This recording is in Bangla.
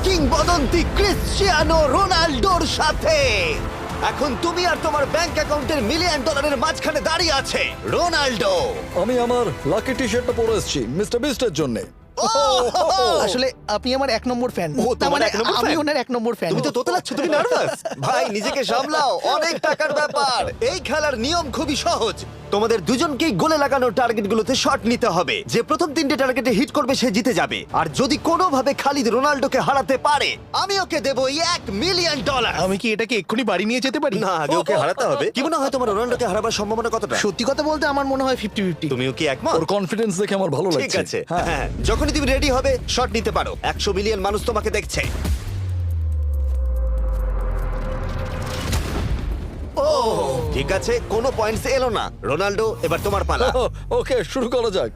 কিংবদন্তি ক্রিশ্চিয়ানো রোনাল্ডোর সাথে। এখন তুমি আর তোমার ব্যাংক অ্যাকাউন্টের মিলিয়ন ডলারের মাঝখানে দাঁড়িয়ে আছে রোনাল্ডো। আমি আমার লাকি টি শার্টটা পরে এসেছি মিস্টার বিস্টের জন্য। আসলে আপনি আমার 1 নম্বর ফ্যান। ও, তোমার এক নম্বর আমি fan? ওনার 1 নম্বর ফ্যান। তুমি তো তোতলাচ্ছ, তুমি নার্ভাস। ভাই নিজেকে সামলাও, অনেক টাকার ব্যাপার। এই খেলার নিয়ম খুবই সহজ। তোমাদের দুজনকেই গোলে লাগানো টার্গেটগুলোতে শট নিতে হবে। যে প্রথম 3টে টার্গেটে হিট করবে সে জিতে যাবে। আর যদি কোনোভাবে খালিদ রোনাল্ডোকে হারাতে পারে, আমি ওকে দেবো $1 মিলিয়ন। আমি কি এটাকে এক্ষুনি বাড়ি নিয়ে যেতে পারি? না, আগে ওকে হারাতে হবে। কি মনে হয় তোমার রোনাল্ডোকে হারাবার সম্ভাবনা কতটা? সত্যি কথা বলতে আমার মনে হয় 50-50। তুমিও কি একমত? ওর কনফিডেন্স দেখে আমার ভালো লাগছে। ঠিক আছে, হ্যাঁ। হ্যাঁ, যখনই তুমি রেডি হবে শট নিতে পারো। 100 মিলিয়ন মানুষ তোমাকে দেখছে। ঠিক আছে, কোনো পয়েন্টস এলো না। রোনাল্ডো, এবার তোমার পালা। ওকে শুরু করা যাক।